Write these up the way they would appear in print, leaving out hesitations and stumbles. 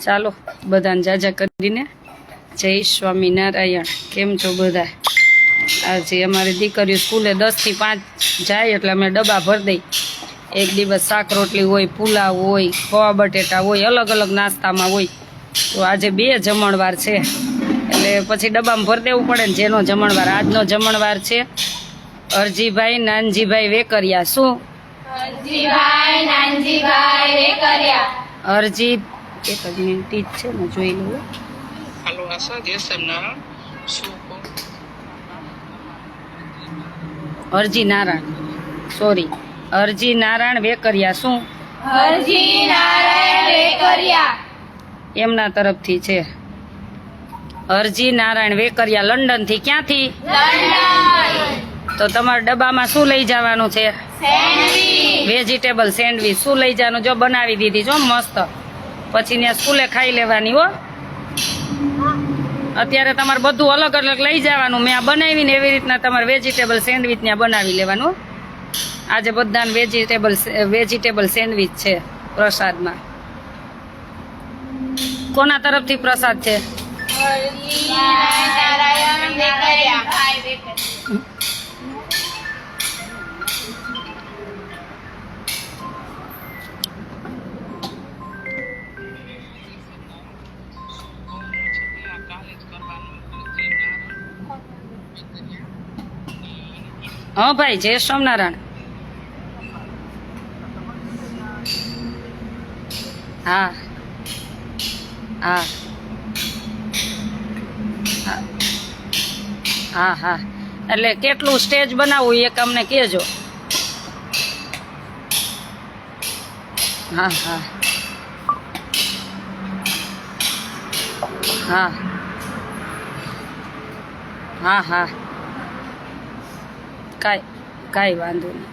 ચાલો બધાને જાજા કરીને જય સ્વામિનારાયણ. કેમ છો બધા? આજે અમારી દીકરીઓ સ્કૂલે 10 થી 5 જાય એટલે અમે ડબ્બા ભરી દઈ. એક દિવસ શાક રોટલી હોય, પુલાવ હોય, પૌવા બટેટા હોય, અલગ અલગ નાસ્તામાં હોય. તો આજે 2 જમણવાર છે એટલે પછી ડબ્બામાં ભરી દેવું પડે ને. જેનો જમણવાર, આજનો જમણવાર છે અરજીભાઈ નાનજીભાઈ વેકરિયા. શું? અરજીભાઈ નાનજીભાઈ વેકરિયા. અરજી એક જ મિનિટ જ છે ને, જોઈ લઉં. હાલો આશા જય સ્વામિનારાયણ. શું કહો? અરજી નારાયણ, સોરી, અરજી નારાયણ વેકરિયા. શું? અરજી નારાયણ વેકરિયા. એમના તરફથી છે. અરજી નારાયણ વેકરિયા લંડન થી. ક્યાંથી? લંડન. તો તમારા ડબ્બામાં શું લઈ જવાનું છે? સેન્ડવિચ. Vegetable sandwich. શું લઈ જવાનું? જો બનાવી દીધી જો મસ્ત. પછી ત્યાં સ્કૂલે ખાઈ લેવાની હો. અત્યારે તમારે બધું અલગ અલગ લઈ જવાનું. મેં આ બનાવીને એવી રીતના તમારે વેજીટેબલ સેન્ડવીચ ત્યાં બનાવી લેવાનું. આજે બધાને વેજીટેબલ સેન્ડવીચ છે પ્રસાદમાં. કોના તરફથી પ્રસાદ છે? અરજી નારાયણ વેકરિયા. હા ભાઈ, જય સ્વામિનારાયણ. હા હા હા હા. એટલે કેટલું સ્ટેજ બનાવવું એક અમને કહેજો. હા હા હા હા હા. કાંઈ વાંધો નહીં.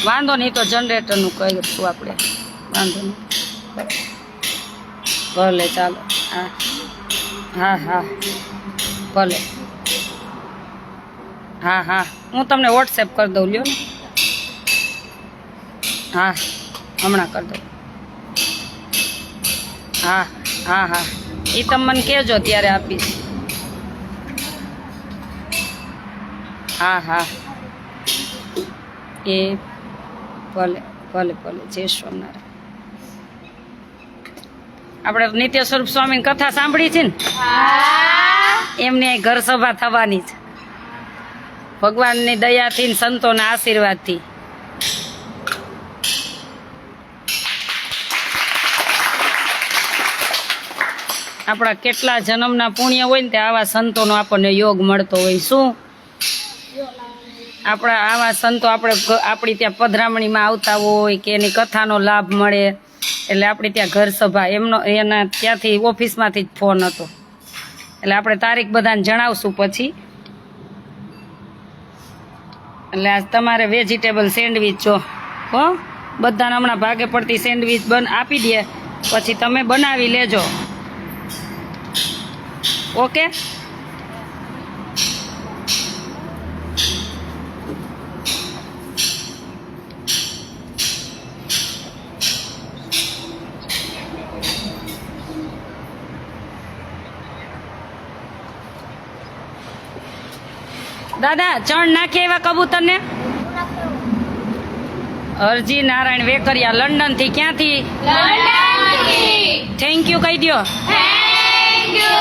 વાંધો નહીં, તો જનરેટરનું કહીશું આપણે. વાંધો નહીં, ભલે ચાલો. હા હા હા ભલે. હા હા, હું તમને વોટ્સએપ કરી દઉં. લ્યો ને. હા હમણાં કરી દઉં. હા હા હા, એ તમે મને કહેજો ત્યારે આપીશ. હા હા એ ભલે ભલે ભલે. જય સ્વામિનારાયણ. આપણે નિત્ય સ્વરૂપ સ્વામીની કથા સાંભળી છે ને? એમની અહીં ઘર સભા થવાની છે ભગવાનની દયાથી, સંતોના આશીર્વાદથી. આપણા કેટલા જન્મના પુણ્ય હોય ને તે આવા સંતોનો આપણને યોગ મળતો હોય. શું? આપણા આવા સંતો આપણી ત્યાં પધરામણીમાં આવતા હોય કે એની કથાનો લાભ મળે એટલે આપણે ત્યાં ઘર સભા એના ત્યાંથી ઓફિસમાંથી જ ફોન હતો. એટલે આપણે તારીખ બધાને જણાવશું પછી. એટલે આજ તમારે વેજીટેબલ સેન્ડવીચ જો હો, બધાને હમણાં ભાગે પડતી સેન્ડવીચ આપી દે, પછી તમે બનાવી લેજો. ઓકે? દાદા ચણ નાખી એવા કબૂતર ને. અરજી નારાયણ વેકરિયા લંડન થી. ક્યાંથી? લંડન. થેન્ક યુ કહી દો. Thank you.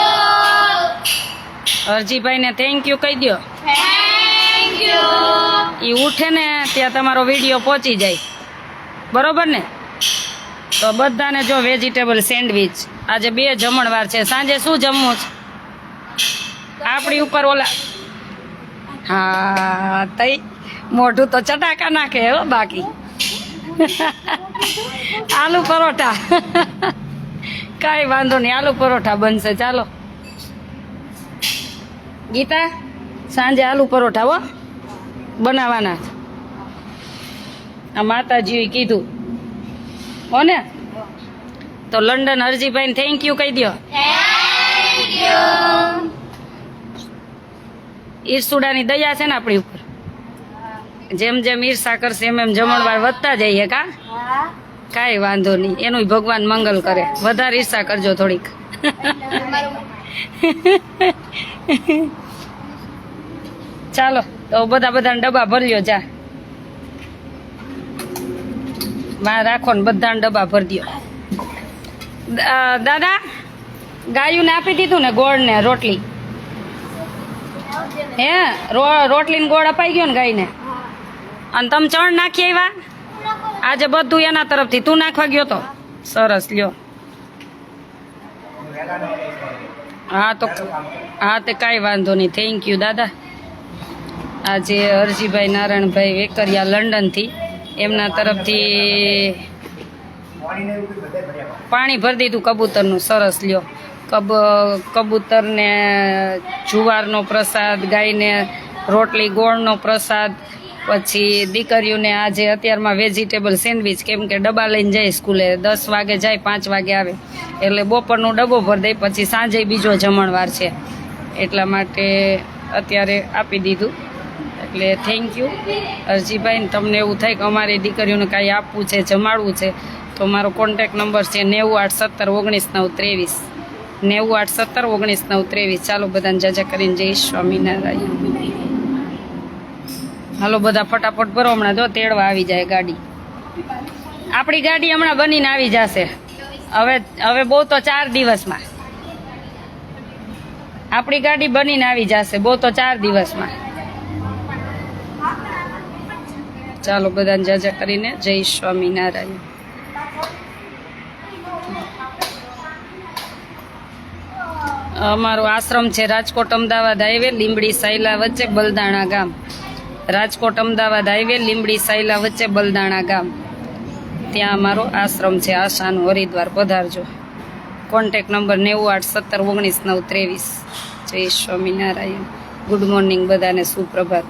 અરજીભાઈ ને થેન્ક યુ કહી દો. Thank you. એ ઉઠે ને ત્યાં તમારો વિડીયો પહોંચી જાય. બરોબર ને? તો બધાને જો વેજીટેબલ સેન્ડવીચ. આજે 2 જમણવાર છે. સાંજે શું જમવું છે? આપણી ઉપર ઓલા. હા તઈ મોઢું તો ચટાકા નાખે હો. બાકી આલુ પરોઠા. કાંઈ વાંધો નહીં, આલુ પરોઠા બનશે. ચાલો ગીતા, સાંજે આલુ પરોઠા હો બનાવવાના. આ માતાજીએ કીધું હો ને. તો લંડન હરજીભાઈને થેન્ક યુ કહી દો. Thank you. ઈસુડાની દયા છે ને આપણી ઉપર. જેમ જેમ ઈર્ષા કરશે એમ એમ જમણવાર વધતા જઈએ કા કાંઈ વાંધો નહીં, એનું ભગવાન મંગલ કરે. વધારે ઈર્ષા કરજો થોડીક. ચાલો તો બધાને ડબ્બા ભર્યો જા માં રાખો ને બધાને ડબ્બા ભરી દ્યો. દાદા ગાયુંને આપી દીધું ને ગોળ ને રોટલી? હે રોટલી ને ગોળ અપાઈ ગયો ને ગાયને? અને તમે ચણ નાખી આવ્યા? આજે બધું એના તરફથી તું નાખવા ગયો તો? સરસ લ્યો. હા તે કાંઈ વાંધો નહીં. થેન્ક યુ દાદા. આજે હરજીભાઈ નારાયણભાઈ વેકરિયા લંડનથી એમના તરફથી પાણી ભરી દીધું કબૂતરનું. સરસ લ્યો. કબૂતરને જુવારનો પ્રસાદ, ગાયને રોટલી ગોળનો પ્રસાદ, પછી દીકરીઓને આજે અત્યારમાં વેજીટેબલ સેન્ડવિચ, કેમ કે ડબ્બા લઈને જાય સ્કૂલે, 10 વાગે જાય 5 વાગે આવે, એટલે બપોરનો ડબ્બો ભરી દે, પછી સાંજે બીજો જમણવાર છે એટલા માટે અત્યારે આપી દીધું. એટલે થેન્ક યુ અરજીભાઈ. તમને એવું થાય કે અમારી દીકરીઓને કાંઈ આપવું છે, જમાડવું છે, તો મારો કોન્ટેક નંબર છે 981719 919 19 ચાલો બધાને જાજા કરીને જય સ્વામિનારાયણ. હાલો બધા ફટાફટ ભરો, હમણાં જો તેડવા આવી જાય ગાડી. આપણી ગાડી હમણાં બનીને આવી જશે. હવે બહુ તો 4 દિવસમાં આપણી ગાડી બનીને આવી જશે, બહુ તો 4 દિવસમાં. ચાલો બધાને જાજા કરીને જય સ્વામિનારાયણ. અમારો આશ્રમ છે રાજકોટ અમદાવાદ હાઈવે, લીંબડી સાયલા વચ્ચે બલદાણા ગામ. રાજકોટ અમદાવાદ હાઈવે, લીંબડી સાયલા વચ્ચે બલદાણા ગામ, ત્યાં અમારો આશ્રમ છે. આશાનું હરિદ્વાર પધારજો. Contact number 981719 9 23. જય સ્વામિનારાયણ. ગુડ મોર્નિંગ બધાને, સુપ્રભાત.